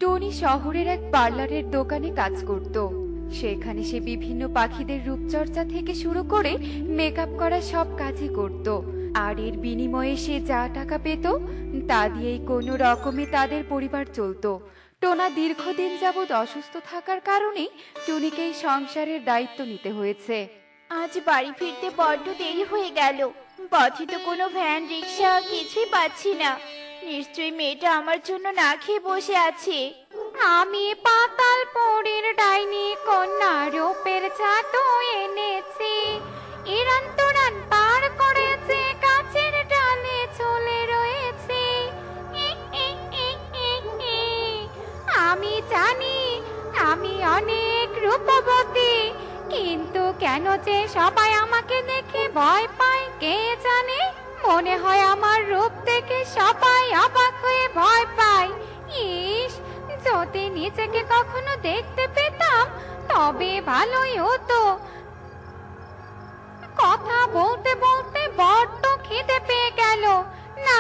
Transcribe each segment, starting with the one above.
Tony শহরের এক পার্লারের দোকানে কাজ করত। সেখানে সে বিভিন্ন পাখিদের রূপচর্চা থেকে শুরু করে মেকআপ করা সব কাজই করত। আর এর বিনিময়ে সে যা টাকা পেত তা দিয়েই কোনো রকমে তাদের পরিবার চলতো। টোনা দীর্ঘদিন যাবৎ অসুস্থ থাকার কারণে টুনিকে এই সংসারের দায়িত্ব নিতে হয়েছে। আজ বাড়ি ফিরতে বড্ড দেরি হয়ে গেল। পথে তো কোনো ভ্যান রিক্সা কিছুই পাচ্ছি না। নিশ্চয়ই মেয়েটা আমার জন্য না খেয়ে বসে আছে। আমি পাতালপুরীর ডাইনি কন্যা রূপের ছাতু এনেছি। ইরান তোরান পার করেছে, গাছের ডালে চলে রয়েছে। আমি জানি আমি অনেক রূপবতী, কিন্তু কেন যে সবাই আমাকে দেখে ভয় পায় কে জানে। মনে হয় আমার রূপ দেখে সবাই অবাক হয়ে ভয় পায়। ইস, যদি নিজেকে কখনো দেখতে পেতাম তবে ভালোই হতো। কথা বলতে বলতে বড্ড খিদে পেয়ে গেল। না,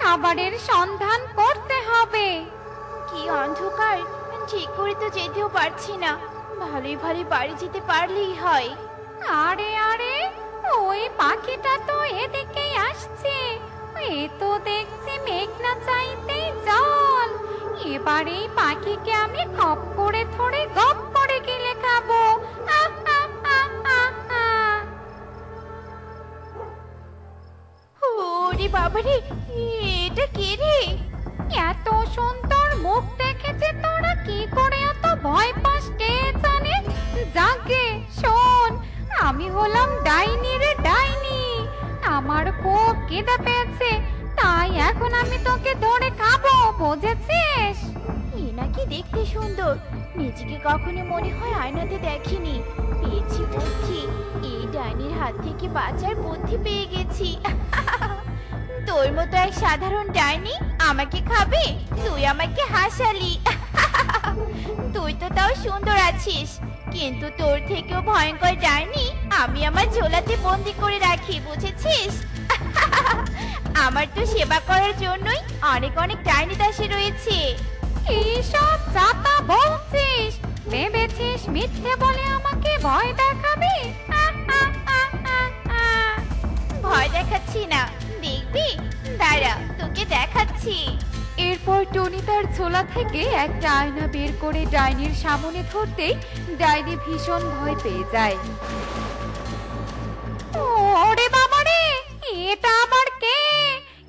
খাবারের সন্ধান করতে হবে। কি অন্ধকার, ঠিক করে তো যেতেও পারছি না। ভালোই ভালোই বাড়ি যেতে পারলেই হয়। আরে আরে, ওই পাখিটা তো এদিকেই আসছে। এ তো দেখছি মেঘনা চাইতেই জল। এবার এই পাখিকে আমি খপ করে ধরে গপ করে গিলে খাবো। আহ, আহ, আহ, আহ, আহ। ওরে বাবারে, এটা কে রে? এত সুন্দর মুখ দেখেছে তোরা কি করে এত ভয় পাস কে জানে। যাকে শোন, আমি হলাম ডাইনি রে ডাইনি। আমার খুব খিদে পেয়েছে, তাই এখন আমি তোকে ধরে খাবো, বুঝেছিস? এ নাকি দেখতে সুন্দর। নিজেকে কখনো মনে হয় আয়নাতে দেখিনি। পেয়েছি বুদ্ধি, এই ডাইনির হাত থেকে বাঁচার বুদ্ধি পেয়ে গেছি। তোর মতো এক সাধারণ ডাইনি আমাকে খাবে? তুই আমাকে হাসালি। তুই তো তাও সুন্দর আছিস, কিন্তু তোর থেকেও ভয়ঙ্কর ডাইনি আমি আমার ঝোলাতে বন্দি করে রাখি, বুঝেছিস? আমার তো সেবা করার জন্যই অনেক অনেক ডাইনি দাসী রয়েছে। এইসব যাতা বলছিস? ভেবেছিস মিথ্যে বলে আমাকে ভয় দেখাবি? আহ, আহ, আহ, আহ, আহ। ভয় দেখাচ্ছি না, দেখবি? দাঁড়া, তোকে দেখাচ্ছি। এরপর টনি তার ঝোলা থেকে একটা আয়না বের করে ডাইনির সামনে ধরতেই ডাইনি ভীষণ ভয় পেয়ে যায়। ওরে বাবা রে, এটা আবার কে?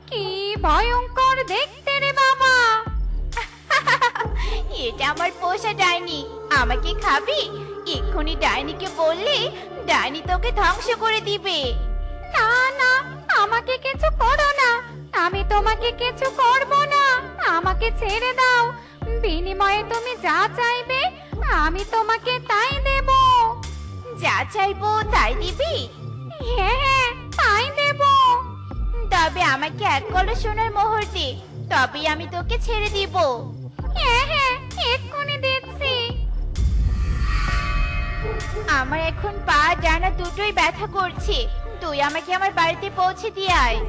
কি ভয়ঙ্কর দেখতে রে বাবা। এটা আমার পোষা ডাইনি, আমাকে খাবি? এক্ষুনি ডাইনিকে বললে ডাইনি তোকে ধ্বংস করে দিবে। না না, আমাকে কিছু করো না। আমি তোমাকে কিছু করব না। আমাকে ছেড়ে দাও। বিনিময়ে তুমি যা চাইবে আমি তোমাকে তাই দেব। যা চাইবো তাই দিবি? হ্যাঁ হ্যাঁ, তাই দেব। তবে আমাকে এক কলস সোনার মোহর দে, তবেই আমি তোকে ছেড়ে দিব। হ্যাঁ হ্যাঁ, এক্ষুনি দিচ্ছি। আমার এখন পা ডানা দুটোই ব্যথা করছে। তুই আমাকে আমার বাড়িতে পৌঁছে দিয়ে আয়।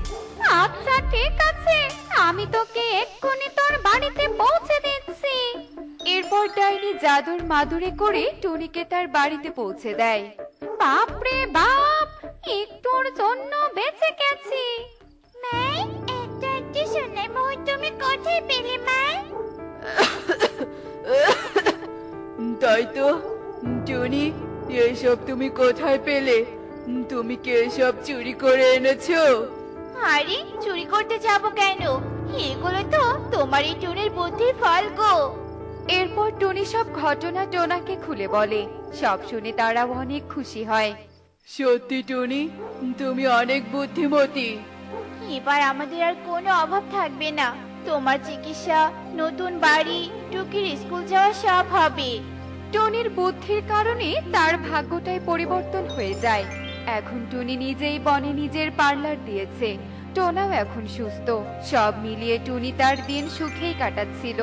আচ্ছা ঠিক আছে, আমি তোকে এক্ষুনি তোর বাড়িতে পৌঁছে দিচ্ছি। এরপর ডাইনি জাদুর মাদুরে করে টুনিকে তার বাড়িতে পৌঁছে দেয়। বাপ রে বাপ, একটুর জন্য বেঁচে গেছি। মাই, একটা সোনার মোহর তুমি কোথায় পেলে মাই? তাই তো টুনি, এসব তুমি কোথায় পেলে? তুমি কি এসব চুরি করে এনেছো? আরে চুরি করতে যাব কেন? এগুলো তো তোমার এই টুনির বুদ্ধির ফল গো। এরপর টুনি সব ঘটনা টোনাকে খুলে বলে। সব শুনে তারাও অনেক খুশি হয়। সত্যি টুনি, তুমি অনেক বুদ্ধিমতী। এবার আমাদের আর কোনো অভাব থাকবে না। তোমার চিকিৎসা, নতুন বাড়ি, টুকির স্কুল যাওয়া সব হবে। টনির বুদ্ধির কারণে তার ভাগ্যটাই পরিবর্তন হয়ে যায়। এখন টুনি নিজেই বনে নিজের পার্লার দিয়েছে। টোনাও এখন সুস্থ। সব মিলিয়ে টুনি তার দিন সুখেই কাটাচ্ছিল।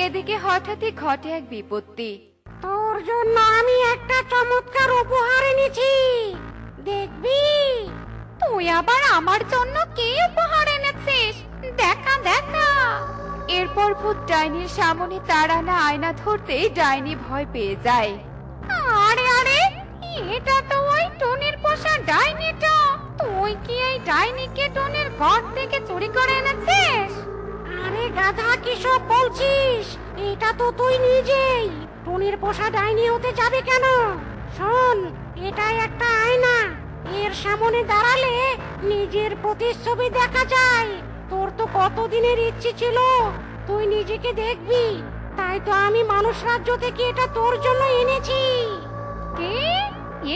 এদিকে হঠাৎই ঘটে এক বিপত্তি। তোর জন্য আমি একটা চমৎকার উপহার এনেছি, দেখবি? তুই আবার আমার জন্য কি উপহার এনেছিস? দেখা দেখা। এর এরপর ভূত ডাইনির সামনে তার আনা আয়না ধরতেই ডাইনি ভয় পেয়ে যায়। আরে আরে, এটা তো ওই টুনির পোষা ডাইনিটা। তুই কি এই ডাইনিকে টুনির ঘর থেকে চুরি করে এনেছিস? আরে গাধা, কি সব বলছিস? এটা তো তুই নিজেই। টুনির পোষা ডাইনি হতে যাবে কেন? শোন, এটা একটা আয়না। এর সামনে দাঁড়ালে নিজের প্রতিচ্ছবি দেখা যায়। তোর তো কতদিনের ইচ্ছে ছিল তুই নিজেকে দেখবি, তাই তো আমি মানুষ রাজ্য থেকে এটা তোর জন্য এনেছি। কি?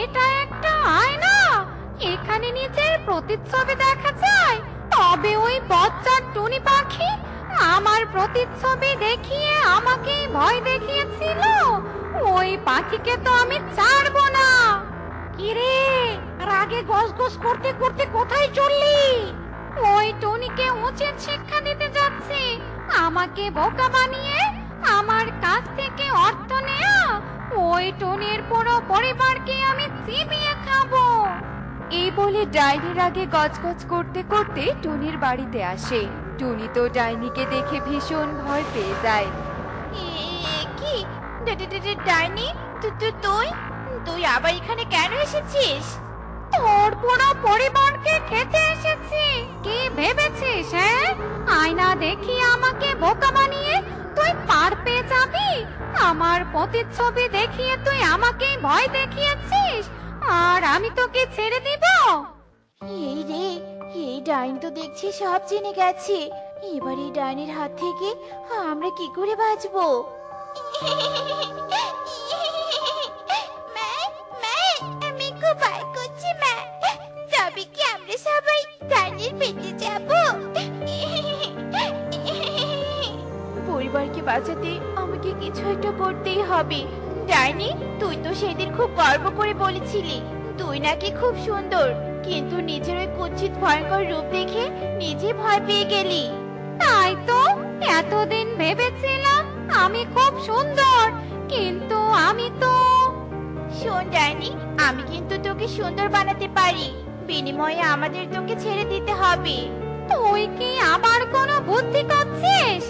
এটা একটা আয়না? এখানে নিজের প্রতিচ্ছবি দেখা যায়? তবে ওই বজ্জাত টুনি পাখি আমার প্রতিচ্ছবি দেখিয়ে আমাকে ভয় দেখিয়েছিল। ওই পাখিকে তো আমি ছাড়বো না। কিরে, রাগে গসগস করতে করতে কোথায় চললি? ওই টুনিকে উচিত শিক্ষা দিতে যাচ্ছি। আমাকে বোকা বানিয়ে আমার কাছ থেকে অর্থ নেয়া ওই টুনির পুরো পরিবারকে আমি চিবিয়ে খাবো। এই বলে ডাইনির আগে গজগজ করতে করতে টুনির বাড়িতে আসে। টুনি তো ডাইনিকে দেখে ভীষণ ভয় পেয়ে যায়। কি ডাইনি, তুই তুই আবার এখানে কেন এসেছিস? তোর পুরো পরিবারকে খেতে এসেছি। কি ভেবেছিস? হ্যাঁ, আয়না দেখিয়ে আমাকে বোকা বানিয়ে তুই পার পেয়ে যাবি? আমার প্রতিচ্ছবি দেখিয়ে তুই আমাকে ভয় দেখিয়েছিস, আর আমি তোকে ছেড়ে দিব? এই রে, এই ডাইনি তো দেখছি সব জেনে গেছে। এবার এই ডাইনির হাত থেকে আমরা কি করে বাঁচবো? আমি খুব ভয় করছি মা। তবে কি আমরা সবাই ডাইনির পেটে যাব? পরিবারকে বাঁচাতে আমাকে কিছু একটা করতেই হবে। ডাইনি, তুই তো সেদিন খুব গর্ব করে বলেছিলি তুই নাকি খুব সুন্দর, কিন্তু নিজের ওই কুৎসিত ভয়ঙ্কর রূপ দেখে নিজে ভয় পেয়ে গেলি। তাই তো এতদিন ভেবেছিলাম আমি খুব সুন্দর, কিন্তু আমি তো... শোন ডাইনি, আমি কিন্তু তোকে সুন্দর বানাতে পারি। বিনিময়ে আমাদের তোকে ছেড়ে দিতে হবে। তুই কি আবার কোনো বুদ্ধি করছিস?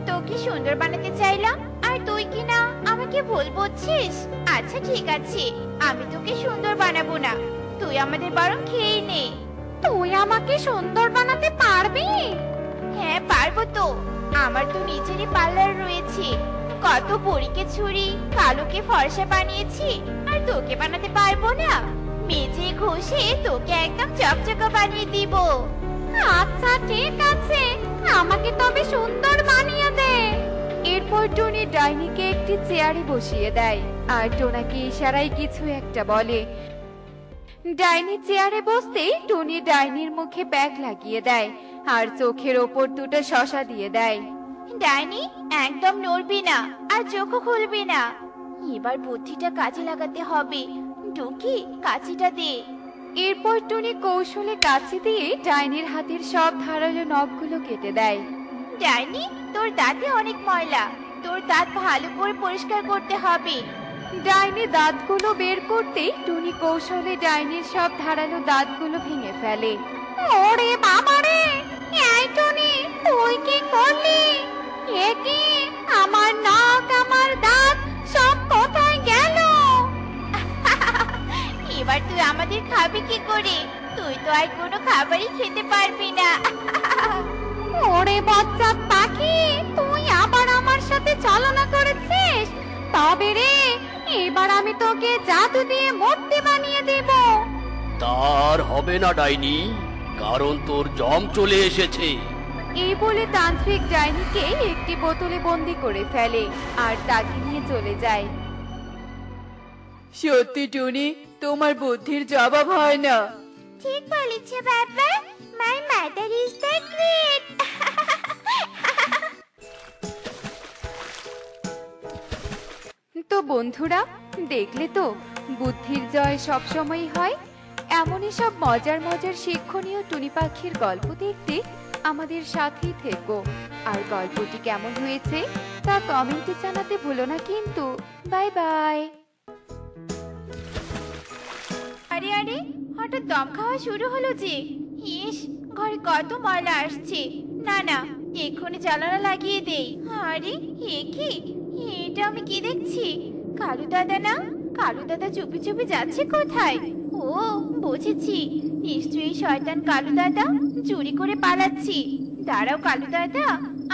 তোকে সুন্দর বানাতে চাইলাম, আর তুই কি না আমাকে ভুল বুঝছিস? আচ্ছা ঠিক আছে, আমি তোকে সুন্দর বানাবো না, তুই আমাদের বরং খেয়ে নে। তুই আমাকে সুন্দর বানাতে পারবি? হ্যাঁ পারবো তো। আমার তো নিজেরই পার্লার রয়েছে। কত পরীকে ছুরি কালোকে ফর্সা বানিয়েছি, আর তোকে বানাতে পারবো না? মেজে ঘষে তোকে একদম চকচকা বানিয়ে দিব। আচ্ছা ঠিক আছে, আমাকে তবে সুন্দর বানিয়ে দে। এরপর টুনি ডাইনিকে একটি চেয়ারে বসিয়ে দেয় আর টোনাকে ইশারায় কিছু একটা বলে। ডাইনি চেয়ারে বসতেই টুনি ডাইনির মুখে ব্যাগ লাগিয়ে দেয় আর চোখের ওপর দুটো শসা দিয়ে দেয়। ডাইনি, একদম নড়বি না আর চোখও খুলবি না। এবার বুদ্ধিটা কাজে লাগাতে হবে। টুকি, কাঁচিটা দে। এরপর টুনি কৌশলে কাঁচি দিয়ে ডাইনির হাতের সব ধারালো নখগুলো কেটে দেয়। ডাইনি, তোর দাঁতে অনেক ময়লা, তোর দাঁত ভালো করে পরিষ্কার করতে হবে। ডাইনি দাঁতগুলো বের করতেই টুনি কৌশলে ডাইনির সব ধারালো দাঁতগুলো ভেঙে ফেলে। ওরে বাবারে, এই টুনি তুই কি করলি? এ কি, আমার নাক আমার দাঁত সব কোথায় গেল? এবার তুই আমাদের খাবি কি করে? তুই তো আর কোনো খাবারই খেতে পারবি না। ওরে বজ্জাত পাখি, তুই আবার আমার সাথে ছলনা করেছিস? তবে রে, এবার আমি তোকে জাদু দিয়ে মূর্তি বানিয়ে দেব। তার হবে না ডাইনি, কারণ তোর জম চলে এসেছে। এই বলে তান্ত্রিক ডাইনিকে একটি বোতলে বন্দি করে ফেলে আর তাকে নিয়ে চলে যায়। সত্যি টুনি, তোমার বুদ্ধির জবাব হয় না। ঠিক বলেছে বাবা, my mother is the great. তো বন্ধুরা, দেখলে তো বুদ্ধির জয় সবসময়ই হয়। এমনই সব মজার মজার শিক্ষণীয় টুনি পাখির গল্প দেখতে আমাদের সাথেই থেকো। আর গল্পটি কেমন হয়েছে তা কমেন্টে জানাতে ভুলো না কিন্তু। Bye bye. আরে আরে, হঠাৎ দম খাওয়া শুরু হলো যে। ইস, ঘরে কত ময়লা আসছে। না না, এক্ষুনি জানালা লাগিয়ে দেই। আরে এ কি, এটা আমি কি দেখছি? কালু দাদা না? কালু দাদা চুপি চুপি যাচ্ছে কোথায়? ও বুঝেছি, নিশ্চয়ই শয়তান কালু দাদা চুরি করে পালাচ্ছি। দাঁড়াও কালু দাদা,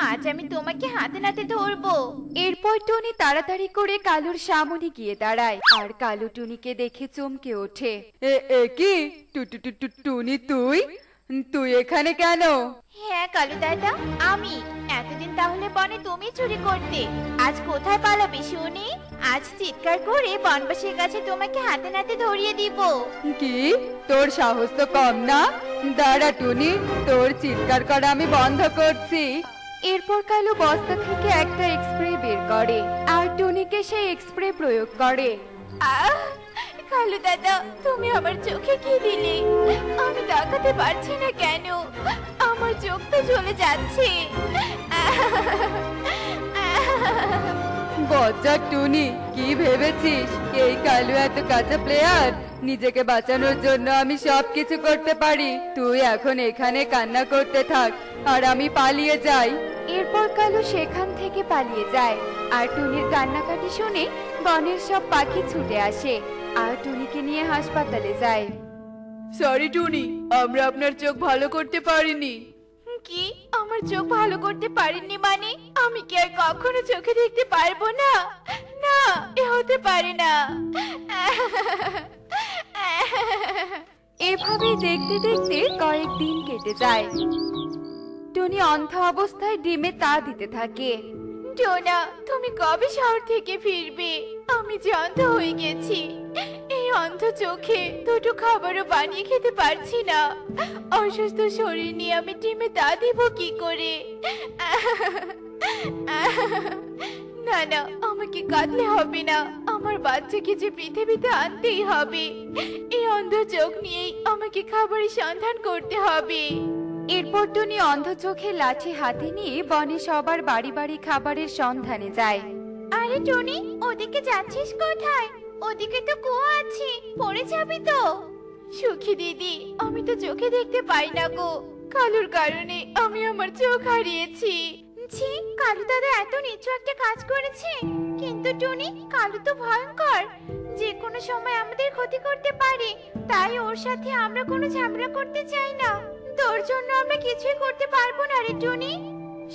আজ আমি তোমাকে হাতে নাতে ধরবো। এরপর টুনি তাড়াতাড়ি করে কালুর সামনে গিয়ে দাঁড়ায় আর কালু টুনিকে দেখে চমকে ওঠে। এ কি টুনি, তুই তুই এখানে কেন? হ্যাঁ কালু দাদা, আমি। এতদিন তাহলে বনে তুমি চুরি করতে, আজ কোথায় পালাবে শুনি? আজ চিৎকার করে বনবাসীর কাছে তোমাকে হাতে নাতে ধরিয়ে দিব। কি, তোর সাহস তো কম না? দাঁড়া টুনি, তোর চিৎকার করা আমি বন্ধ করছি। এরপর কালু বস্তা থেকে একটা স্প্রে বের করে আর টুনিকে সেই স্প্রে প্রয়োগ করে। আহ! কালু দাদা, তুমি আমার চোখে কি দিলে? আমি তাকাতে পারছি না কেন? আমার চোখ তো জ্বলে যাচ্ছে। বজ্জাত টুনি, কি ভেবেছিস এই কালু এত কাঁচা প্লেয়ার? নিজেকে বাঁচানোর জন্য আমি সবকিছু করতে পারি। তুই এখন এখানে কান্না করতে থাক আর আমি পালিয়ে যাই। এরপর কালু সেখান থেকে পালিয়ে যায় আর টুনির কান্নাকাটি শুনে বনের সব পাখি ছুটে আসে আর টুনিকে নিয়ে হাসপাতালে যায়। সরি টুনি, আমরা আপনার চোখ ভালো করতে পারিনি। কি, আমার চোখ ভালো করতে পারেননি মানে? আমি কি আর কখনো চোখে দেখতে পারবো না? না, এ হতে পারে না। এভাবেই দেখতে দেখতে কয়েকদিন কেটে যায়। টুনি অন্ধ অবস্থায় ডিমে তা দিতে থাকে। টোনা, তুমি কবে শহর থেকে ফিরবে? আমি যে অন্ধ হয়ে গেছি, এই অন্ধ চোখে দুটো খাবারও বানিয়ে খেতে পারছি না। অসুস্থ শরীর নিয়ে আমি ডিমে তা দিব কি করে? না না, আমাকে কাঁদলে হবে না। আমার বাচ্চাকে যে পৃথিবীতে আনতেই হবে। এই অন্ধ চোখ নিয়েই আমাকে খাবারের সন্ধান করতে হবে। এরপর টুনি অন্ধ চোখে লাঠি হাতে নিয়ে বনে সবার বাড়ি বাড়ি খাবারের সন্ধানে যায়। আরে টনি, ওদিকে যাচ্ছিস কোথায়? ওদিকে তো কুয়া আছে, পড়ে যাবি তো। সুখী দিদি, আমি তো চোখে দেখতে পাই না গো। কালুর কারণে আমি আমার চোখ হারিয়েছি। ছি, কালু দাদা এত নিচু একটা কাজ করেছে। কিন্তু টনি, কালু তো ভয়ঙ্কর, যে কোনো সময় আমাদের ক্ষতি করতে পারে। তাই ওর সাথে আমরা কোনো ঝামেলা করতে চাই না। তোর জন্য আমরা কিছুই করতে পারবো না রে টনি।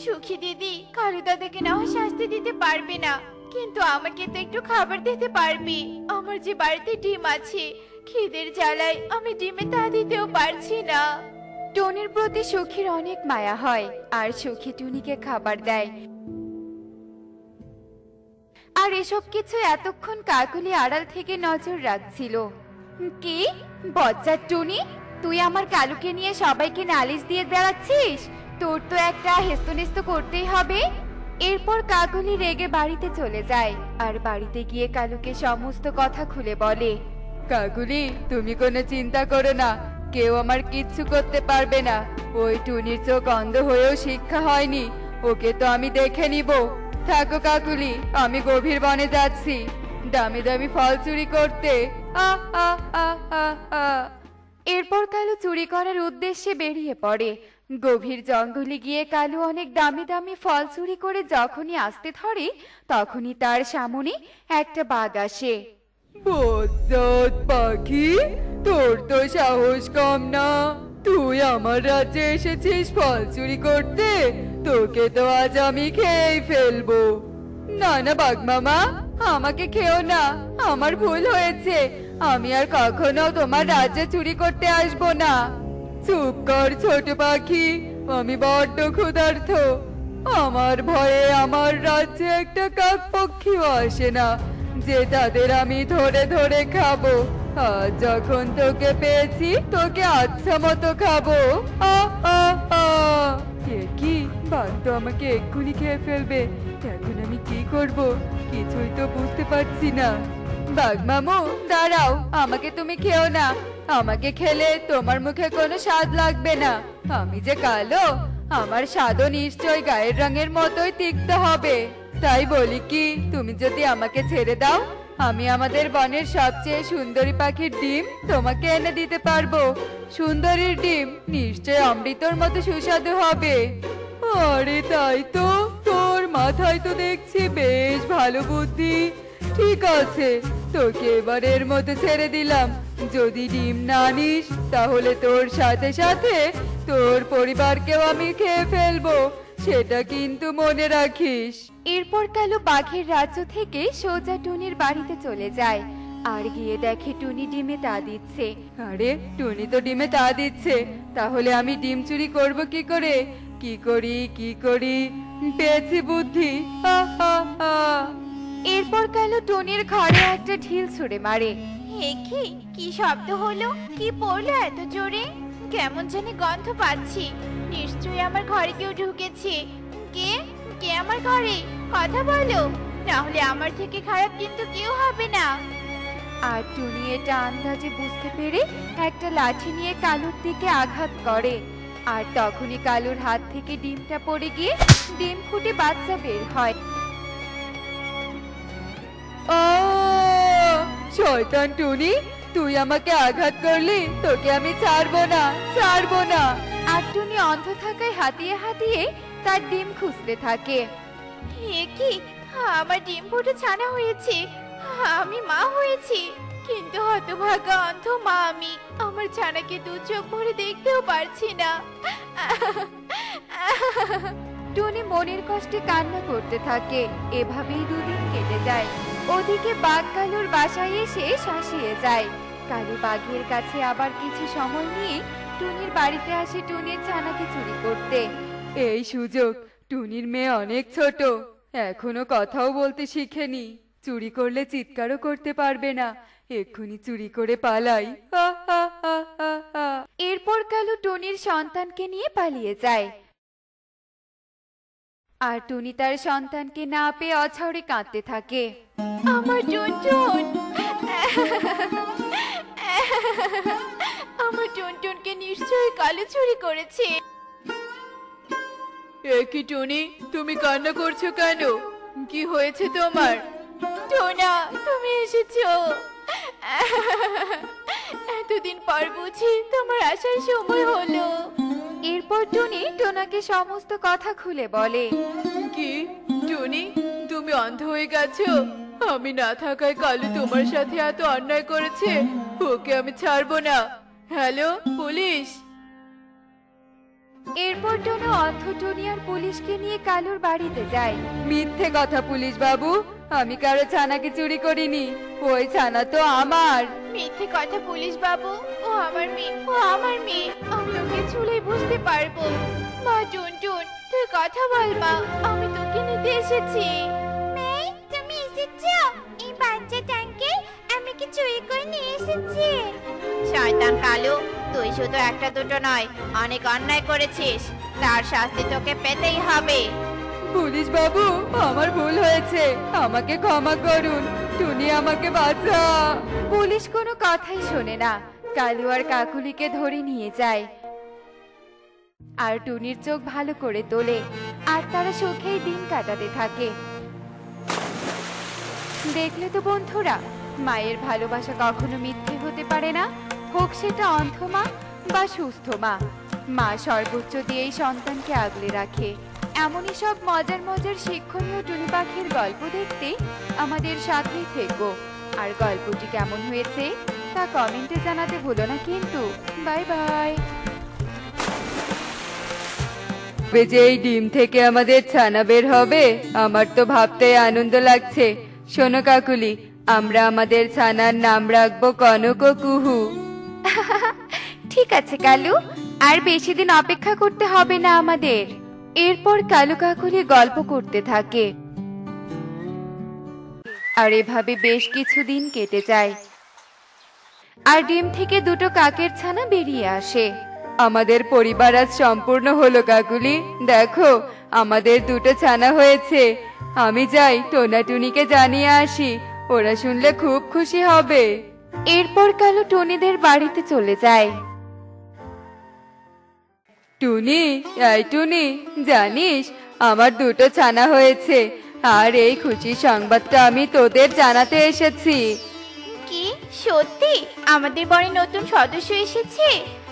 সুখী দিদি, কালু দাদাকে না হয় শাস্তি দিতে পারবে না, কিন্তু আমাকে তো একটু খাবার দিতে পারবি। আমার যে বাড়িতে ডিম আছে, খিদের জ্বালায় আমি ডিমে তা দিতেও পারছি না। টুনির প্রতি সুখীর অনেক মায়া হয় আর সুখী টুনিকে খাবার দেয়। আর এসব কিছু এতক্ষণ কাকুলি আড়াল থেকে নজর রাখছিল। কি বজ্জাত টুনি, তুই আমার কালুকে নিয়ে সবাইকে নালিশ দিয়ে বেড়াচ্ছিস? তোর তো একটা হেস্তনেস্ত করতেই হবে। এরপর কাকুলি রেগে বাড়িতে চলে যায় আর বাড়িতে গিয়ে কালুকে সমস্ত কথা খুলে বলে। কাকুলি, তুমি কোনো চিন্তা করো না, কেউ আমার কিচ্ছু করতে পারবে না। ওই টুনির চোখ অন্ধ হয়েও শিক্ষা হয়নি, ওকে তো আমি দেখে নিব। থাকো কাকুলি, আমি গভীর বনে যাচ্ছি দামি দামি ফল চুরি করতে। আ আ আ আ আ। এরপর কালু চুরি করার উদ্দেশ্যে বেরিয়ে পড়ে। গভীর জঙ্গলে গিয়ে কালু অনেক দামি দামি ফল চুরি করে যখনই আসতে ধরে তখনই তার সামনে একটা বাঘ আসে। বজ্জাত পাখি, তোর তো সাহস কম না। তুই আমার রাজ্যে এসেছিস ফল চুরি করতে? তোকে তো আজ আমি খেয়েই ফেলবো। না না বাঘ মামা, আমাকে খেও না, আমার ভুল হয়েছে। আমি আর কখনো তোমার রাজ্যে চুরি করতে আসবো না। চুপ কর ছোট পাখি, আমি বড্ড ক্ষুধার্ত। আমার ভয়ে আমার রাজ্যে একটা কাক পক্ষীও আসে না যে তাদের আমি ধরে ধরে খাবো। আজ যখন তোকে পেয়েছি, তোকে আচ্ছা মতো খাবো। আ আ আ। কি, বাঘ তো আমাকে এক্ষুনি খেয়ে ফেলবে। এখন আমি কি করব কিছুই তো বুঝতে পারছি না। বাঘ মামু দাঁড়াও, আমাকে তুমি খেও না। আমাকে খেলে তোমার মুখে কোনো স্বাদ লাগবে না। আমি যে কালো, আমার স্বাদও নিশ্চয় গায়ের রঙের মতোই তিক্ত হবে। তাই বলি কি, তুমি যদি আমাকে ছেড়ে দাও, আমি আমাদের বনের সবচেয়ে সুন্দরী পাখির ডিম তোমাকে এনে দিতে পারবো। সুন্দরীর ডিম নিশ্চয় অমৃতর মতো সুস্বাদু হবে। ও আরে তাই তো, তোর মাথায় তো দেখছি বেশ ভালো বুদ্ধি। ঠিক আছে, তোকে এবারের মতো ছেড়ে দিলাম। যদি ডিম না নিস তাহলে তোর সাথে সাথে তোর পরিবারকেও আমি খেয়ে ফেলবো, সেটা কিন্তু মনে রাখিস। এরপর কালু বাঘের রাজ্য থেকে সোজা টুনির বাড়িতে চলে যায় আর গিয়ে দেখে টুনি ডিমে তা দিচ্ছে। আরে টুনি তো ডিমে তা দিচ্ছে, তাহলে আমি ডিম চুরি করব কি করে? কি করি, পেয়েছি বুদ্ধি। হা হা হা। এরপর কালু টুনির ঘরে একটা ঢিল ছুঁড়ে মারে। কি শব্দ হলো? কি পড়লো এত জোরে? কেমন জানি গন্ধ পাচ্ছি। নিশ্চয়ই আমার ঘরে কেউ ঢুকেছে। কে কে আমার ঘরে? কথা বলো, না হলে আমার থেকে খারাপ কিন্তু কেউ হবে না। আর টুনি এটা আন্দাজে বুঝতে পেরে একটা লাঠি নিয়ে কালুর দিকে আঘাত করে। আর তখনই কালুর হাত থেকে ডিমটা পড়ে গিয়ে ডিম ফুটে বাচ্চা বের হয়। ও শয়তান টুনি, তুই আমাকে আঘাত করলি, তোকে আমি ছাড়বো না। আর টুনি অন্ধ থাকায় হাতিয়ে হাতিয়ে তার ডিম খুঁজতে থাকে। কি আমার ডিম ফুটে ছানা হয়েছে, আমি মা হয়েছি, কিন্তু হতভাগা অন্ধ মা আমি। আমার ছানাকে দু চোখ ভরে দেখতেও পারছি না। টুনি মনের কষ্টে কান্না করতে থাকে। এভাবেই দুদিন কেটে যায়। ওদিকে বাঘ কালুর বাসায় এসে শাসিয়ে যায়। কালু বাঘের কাছে আবার কিছু সময় নিয়ে টুনির বাড়িতে আসে টুনির ছানাকে চুরি করতে। এই সুযোগ, টুনির মেয়ে অনেক ছোট, এখনো কথাও বলতে শিখেনি, চুরি করলে চিৎকারও করতে পারবে না। এক্ষুনি চুরি করে পালাই। হা হা হা হা হা। এরপর কালু টুনির সন্তানকে নিয়ে পালিয়ে যায়। আর টুনি তার সন্তানকে না পেয়ে অঝরে কাঁদতে থাকে। আমার টুনটুন, আমার টুনটুনকে নিশ্চয়ই কালু চুরি করেছে। কি টুনি, তুমি কান্না করছো কেন? কি হয়েছে তোমার? টোনা, তুমি এসেছো। এতদিন পর বুঝি তোমার আসার সময় হলো। এরপর টুনি টোনাকে সমস্ত কথা খুলে বলে। কি টুনি, তুমি অন্ধ হয়ে গেছো? আমি না থাকায় কালু তোমার সাথে এত অন্যায় করেছে, ওকে আমি ছাড়বো না। Hello police. এরপর টোনা অন্ধ টুনি আর পুলিশকে নিয়ে কালুর বাড়িতে যায়। মিথ্যে কথা পুলিশ বাবু, আমি কারো ছানাকে চুরি করিনি, ওই ছানা তো আমার। মিথ্যে কথা পুলিশ বাবু, ও আমার মেয়ে, আমি ওকে ছুলেই বুঝতে পারবো। মা টুনটুন, তুই কথা বল মা, আমি তোকে নিতে এসেছি। তুমি এসেছো? এই বাচ্চাটাকে আমি কি চুরি করে নিয়ে এসেছি? শয়তান কালু, তুই শুধু একটা দুটো নয়, অনেক অন্যায় করেছিস, তার শাস্তি তোকে পেতেই হবে। পুলিশ বাবু, আমার ভুল হয়েছে, আমাকে ক্ষমা করুন, টুনি আমাকে বাঁচা। পুলিশ কোনো কথাই শোনে না, কালু আর কাকুলিকে ধরে নিয়ে যায়। আর টুনির চোখ ভালো করে তোলে। আর তারা সুখেই দিন কাটাতে থাকে। দেখলে তো বন্ধুরা, মায়ের ভালোবাসা কখনো মিথ্যে হতে পারে না, হোক সেটা অন্ধ মা বা সুস্থ মা। মা সর্বোচ্চ দিয়েই সন্তানকে আগলে রাখে। এমনই সব মজার মজার শিক্ষণীয় টুনি পাখির গল্প দেখতে আমাদের সাথেই থেকো। আর গল্পটি কেমন হয়েছে তা কমেন্টে জানাতে ভুলো না কিন্তু। Bye bye. যে এই ডিম থেকে আমাদের ছানা বের হবে, আমার তো ভাবতে আনন্দ লাগছে। শোনো কাকুলি, আমরা আমাদের ছানার নাম রাখবো কনক ও কুহু। ঠিক আছে কালু, আর বেশি দিন অপেক্ষা করতে হবে না আমাদের। এরপর কালু কাকুলি গল্প করতে থাকে। আর এভাবে বেশ কিছুদিন কেটে যায়। আর ডিম থেকে দুটো কাকের ছানা বেরিয়ে আসে। আমাদের পরিবার আজ সম্পূর্ণ হলো কাকুলি, দেখো আমাদের দুটো ছানা হয়েছে। আমি যাই টোনাটুনিকে জানিয়ে আসি, ওরা শুনলে খুব খুশি হবে। এরপর কালু টুনিদের বাড়িতে চলে যায়। টুনি, এই টুনি, জানিস আমার দুটো ছানা হয়েছে, আর এই খুশির সংবাদটা আমি তোদের জানাতে এসেছি। কি সত্যি? আমাদের বাড়ি নতুন সদস্য এসেছে?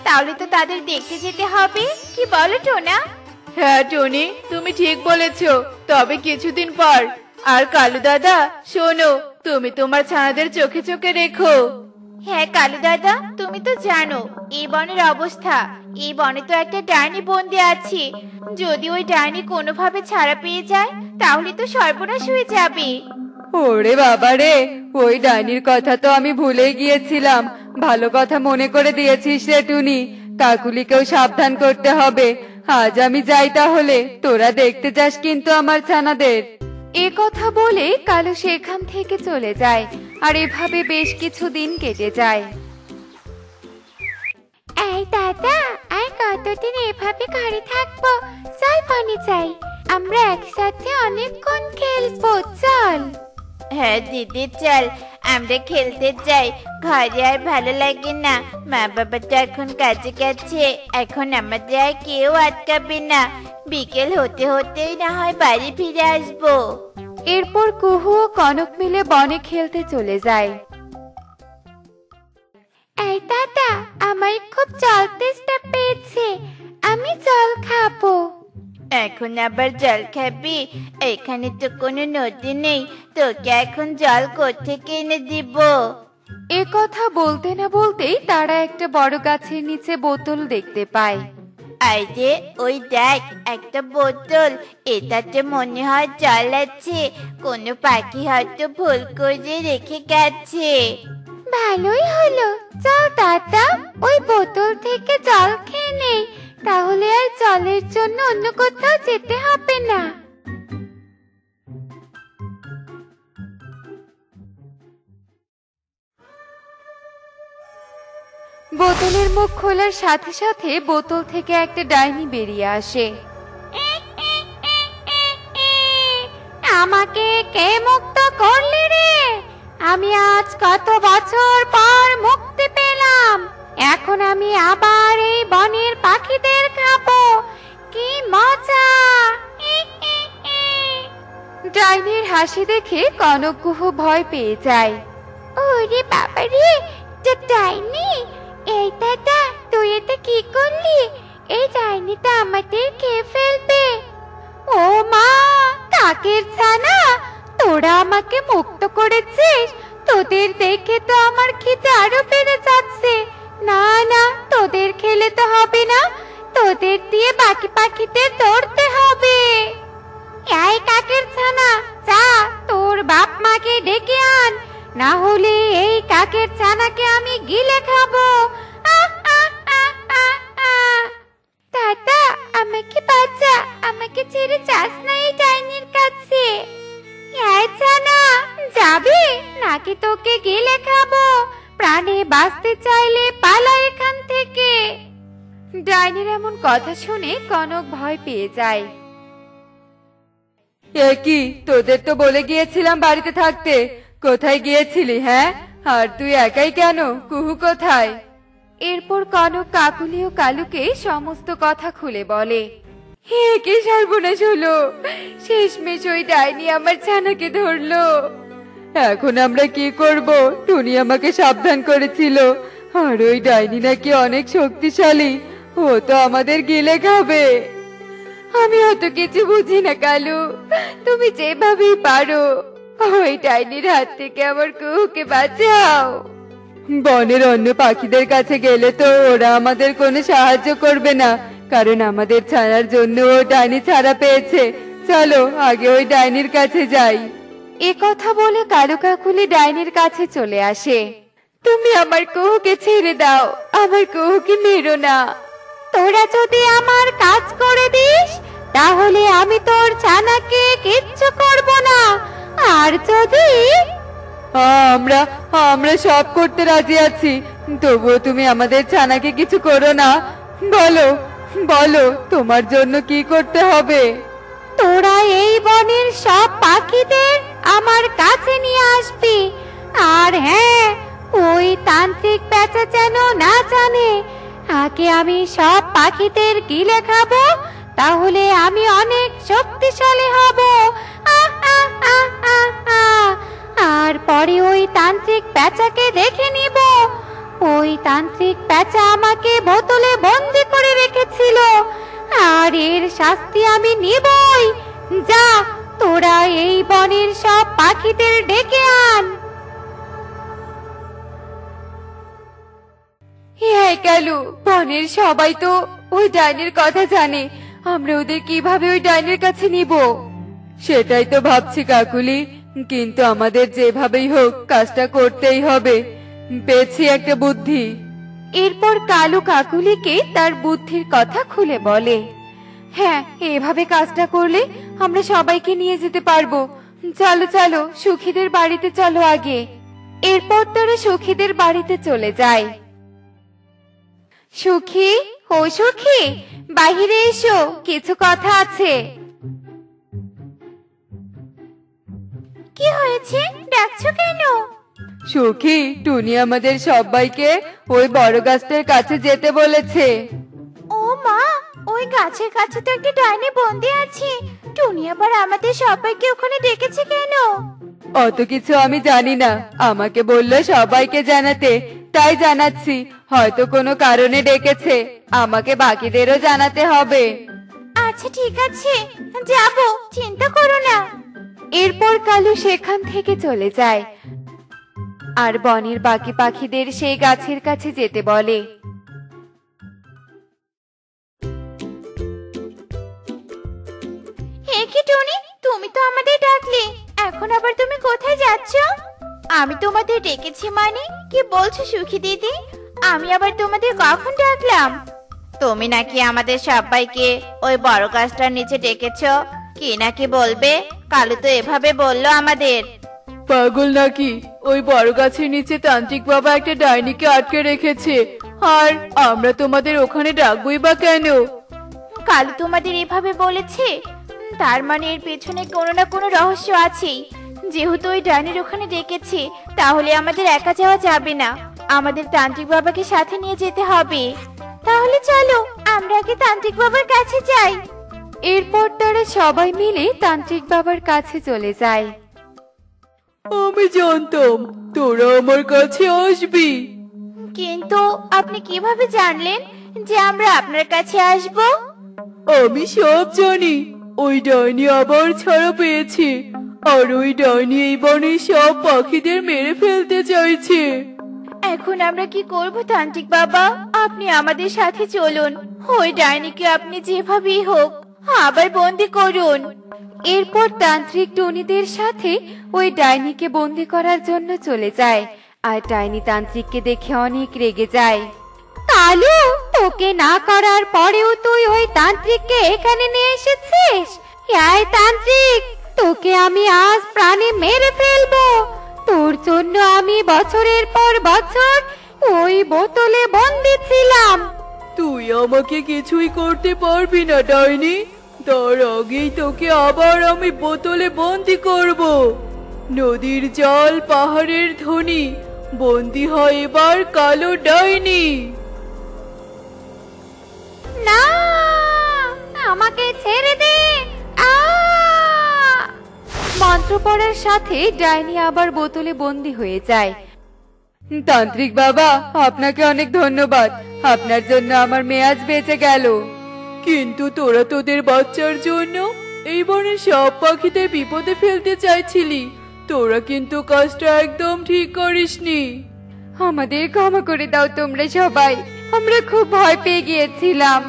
তাহলে তো তাদের দেখতে যেতে হবে, কি বলো টোনা? হ্যাঁ টনি, তুমি ঠিক বলেছো। তবে কিছুদিন পর। আর কালু দাদা শোনো, তুমি তোমার ছানাদের চোখে চোখে রেখো। হ্যাঁ কালু দাদা, তুমি তো জানো এই বনের অবস্থা। এই বনে তো একটা ডাইনি বন্দি আছে। যদি ওই ডাইনি কোনোভাবে ছাড়া পেয়ে যায় তাহলে তো সর্বনাশ হয়ে যাবে। ওরে বাবা রে, ওই ডাইনির কথা তো আমি ভুলেই গিয়েছিলাম। ভালো কথা মনে করে দিয়েছিস রে টুনি। কাকুলিকেও সাবধান করতে হবে। আজ আমি যাই তাহলে, তোরা দেখতে যাস কিন্তু আমার ছানাদের। এ কথা বলে কালু সেখান থেকে চলে যায়। আর এভাবে বেশ কিছুদিন কেটে যায়। এই দাদা, আর কতদিন এভাবে ঘরে থাকবো? চল বনে যাই, আমরা একসাথে অনেকক্ষণ খেলবো। চল। হ্যাঁ দিদি চল, আমরা খেলতে যাই। ঘরে আর ভালো লাগে না। মা বাবা তো এখন কাজে গেছে, এখন আমাদের আর কেউ আটকাবে না। বিকেল হতে হতেই না হয় বাড়ি ফিরে আসবো। এরপর কুহু ও কনক মিলে বনে খেলতে চলে যায়। এই দাদা, আমার খুব জল তেষ্টা পেয়েছে, আমি জল খাবো। এখন আবার জল খাবি? এখানে তো কোনো নদী নেই, তোকে এখন জল কোত্থেকে এনে দিব? এ কথা বলতে না বলতেই তারা একটা বড় গাছের নিচে বোতল দেখতে পায়। আরে ওই দেখ, একটা বোতল। এটাতে মনে হয় জল আছে। কোনো পাখি হয়তো ভুল করে রেখে গেছে। ভালোই হলো, চল দাদা ওই বোতল থেকে জল খেয়ে নেই, তাহলে আর জলের জন্য অন্য কোথাও যেতে হবে না। বোতলের মুখ খোলার সাথে সাথে বোতল থেকে একটা ডাইনি বেরিয়ে আসে। আমাকে কে মুক্ত করলি রে? আমি আজ কত বছর পর মুক্তি পেলাম। এখন আমি আবার এই বনের পাখিদের খাবো। কি মজা! ডাইনির হাসি দেখে কনক কুহু ভয় পেয়ে যায়। ওরে বাবা রে, ডাইনি! এই দাদা, তুই এটা কি করলি? এই ডাইনিটা আমাদের খেয়ে ফেলবে। ও মা, কাকের ছানা, তোরা আমাকে মুক্ত করেছিস। তোদের দেখে তো আমার খিদে আরো বেড়ে যাচ্ছে। না না, তোদের খেলে তো হবে না, তোদের দিয়ে বাকি পাখিদের ধরতে হবে। এই কাকের ছানা, যা তোর বাপ মাকে ডেকে আন, না হলে এই কাকের ছানাকে আমি গিলে খাবো। দাদা, আমাকে বাঁচা, আমাকে ছেড়ে যাস না এই ডাইনির কাছে। এই ছানা, যাবি নাকি তোকে গিলে খাবো? প্রাণে বাঁচতে চাইলে পালা এখান থেকে। ডাইনির এমন কথা শুনে কনক ভয় পেয়ে যায়। এ কি, তোদের তো বলে গিয়েছিলাম বাড়িতে থাকতে। কোথায় গিয়েছিলি? হ্যাঁ, আর তুই একাই কেন? কুহু কোথায়? এরপর কনক কাকুলি ও কালুকে সমস্ত কথা খুলে বলে। হে, কি সর্বনাশ হলো! শেষমেশ ওই ডাইনি আমার ছানাকে ধরলো। এখন আমরা কি করব? টুনি আমাকে সাবধান করেছিল, আর ওই ডাইনি নাকি অনেক শক্তিশালী। ও তো আমাদের গিলে খাবে। আমি অত কিছু বুঝি না কালু, তুমি যেভাবেই পারো ওই ডাইনির হাত থেকে আমার কুহুকে বাঁচাও। বনের অন্য পাখিদের কাছে গেলে তো ওরা আমাদের কোনো সাহায্য করবে না, কারণ আমাদের ছানার জন্য ও ডাইনি ছাড়া পেয়েছে। চলো আগে ওই ডাইনির কাছে যাই। এ কথা বলে কালু কাকুলি ডাইনির কাছে চলে আসে। তুমি আমার কুহুকে ছেড়ে দাও, আমার কুহুকে মেরো না। তোরা যদি আমার কাজ করে দিস তাহলে আমি তোর ছানাকে কিচ্ছু করব না, আর যদি আমরা আমরা সব করতে রাজি আছি, তবুও তুমি আমাদের ছানাকে কিছু করো না। বলো বলো, তোমার জন্য কি করতে হবে? তোরা এই বনের সব পাখিদের আমার কাছে নিয়ে আসবি। আর হ্যাঁ, ওই তান্ত্রিক পেঁচা যেন না জানে। আগে আমি সব পাখিদের গিলে খাবো, তাহলে আমি অনেক শক্তিশালী হব। আর পরে ওই তান্ত্রিক পেঁচাকে দেখে নিব। ওই তান্ত্রিক পেঁচা আমাকে বোতলে বন্দি করে রেখেছিল, আর এর শাস্তি আমি নিবই। যা, তোরা এই বনের সব পাখিদের ডেকে আন। হ্যাঁ কালু, বনের সবাই তো ওই ডাইনির কথা জানে, আমরা ওদের কিভাবে ওই ডাইনির কাছে নিব? সেটাই তো ভাবছি কাকুলি, কিন্তু আমাদের যেভাবেই হোক কাজটা করতেই হবে। পেয়েছি একটা বুদ্ধি। এরপর কালু কাকুলিকে তার বুদ্ধির কথা খুলে বলে। হ্যাঁ, এভাবে কাজটা করলে আমরা সবাইকে নিয়ে যেতে পারবো। চলো চলো, সুখীদের বাড়িতে চলো আগে। এরপর তারা সুখীদের বাড়িতে চলে যায়। সুখী, ও সুখী, বাহিরে এসো, কিছু কথা আছে। কি হয়েছে, ডাকছো কেন? সুখী, টুনি আমাদের সবাইকে ওই বড় গাছটার কাছে যেতে বলেছে। ও মা, ওই গাছের কাছে তো একটা ডাইনি বন্দি আছে। টুনি আবার আমাদের সবাইকে ওখানে ডেকেছে কেন? অত কিছু আমি জানি না, আমাকে বললো সবাইকে জানাতে, তাই জানাচ্ছি। হয়তো কোনো কারণে ডেকেছে, আমাকে বাকিদেরও জানাতে হবে। আচ্ছা ঠিক আছে, যাবো, চিন্তা করো না। এরপর কালু সেখান থেকে চলে যায় আর বনের বাকি পাখিদের সেই গাছের কাছে যেতে বলে। হে কি টুনি, তুমি তো আমাদের ডাকলে, এখন আবার তুমি কোথায় যাচ্ছ? আমি তোমাদের ডেকেছি মানে? কি বলছো সুখী দিদি? আমি আবার তোমাদের কখন ডাকলাম? তুমি নাকি আমাদের সবাইকে ওই বড় গাছটার নিচে ডেকেছো, কি নাকি বলবে? কালু তো এভাবে বললো আমাদের। পাগল নাকি? ওই বড় গাছের নিচে তান্ত্রিক বাবা একটা ডাইনিকে আটকে রেখেছে, আর আমরা তোমাদের ওখানে ডাকবই বা কেন? কালু তোমাদের এভাবে বলেছে, তার মানে এর পেছনে কোনো না কোনো রহস্য আছেই। যেহেতু ওই ডাইনির ওখানে ডেকেছে, তাহলে আমাদের একা যাওয়া যাবে না, আমাদের তান্ত্রিক বাবাকে সাথে নিয়ে যেতে হবে। তাহলে চলো আমরা আগে তান্ত্রিক বাবার কাছে যাই। এরপর তারা সবাই মিলে তান্ত্রিক বাবার কাছে চলে যায়। আমি জানতাম তোরা আমার কাছে আসবি। কিন্তু আপনি কিভাবে জানলেন যে আমরা আপনার কাছে আসব? আমি সব জানি। ওই ডাইনি আবার ছাড়া পেয়েছে, আর ওই ডাইনি এই বনের সব পাখিদের মেরে ফেলতে চাইছে। এখন আমরা কি করব তান্ত্রিক বাবা? আপনি আমাদের সাথে চলুন, ওই ডাইনিকে আপনি যেভাবেই হোক আবার বন্দি করুন। এরপর তান্ত্রিক টুনিদের সাথে ওই ডাইনিকে বন্দি করার জন্য চলে যায়, আর ডাইনি তান্ত্রিককে দেখে অনেক রেগে যায়। কালু, তোকে না করার পরেও তুই ওই তান্ত্রিককে এখানে নিয়ে এসেছিস? এই তান্ত্রিক, তোকে আমি আজ প্রাণে মেরে ফেলবো। তোর জন্য আমি বছরের পর বছর ওই বোতলে বন্দি ছিলাম। তুই আমাকে কিছুই করতে পারবি না ডাইনি, তার আগেই তোকে আবার আমি বোতলে বন্দি করব। নদীর জল, পাহাড়ের ধ্বনি, বন্দি হয় এবার কালো ডাইনি। না, আমাকে ছেড়ে দে। মন্ত্র পড়ার সাথে ডাইনি আবার বোতলে বন্দি হয়ে যায়। তান্ত্রিক বাবা, আপনাকে অনেক ধন্যবাদ, আপনার জন্য আমার মেয়াজ বেঁচে গেল। কিন্তু তোরা তোদের বাচ্চার জন্য এই বনের সব পাখিদের বিপদে ফেলতে চাইছিলি, তোরা কিন্তু কাজটা একদম ঠিক করিসনি। আমাদের ক্ষমা করে দাও তোমরা সবাই, আমরা খুব ভয় পেয়ে গিয়েছিলাম।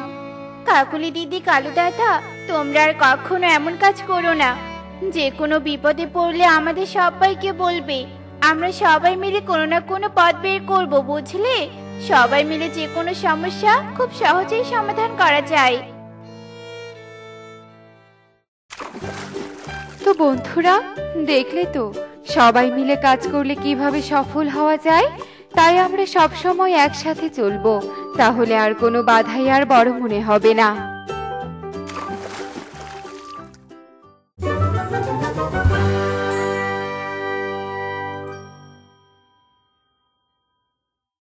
কাকুলি দিদি, কালু দাদা, তোমরা আর কখনো এমন কাজ করো না। যে কোনো বিপদে পড়লে আমাদের সবাইকে বলবে, আমরা সবাই মিলে কোনো না কোনো পথ বের করব, বুঝলে? সবাই মিলে যে কোনো সমস্যা খুব সহজেই সমাধান করা যায়। তো বন্ধুরা, দেখলে তো সবাই মিলে কাজ করলে কিভাবে সফল হওয়া যায়। তাই আমরা সব সময় একসাথে চলবো, তাহলে আর কোনো বাধাই আর বড় মনে হবে না।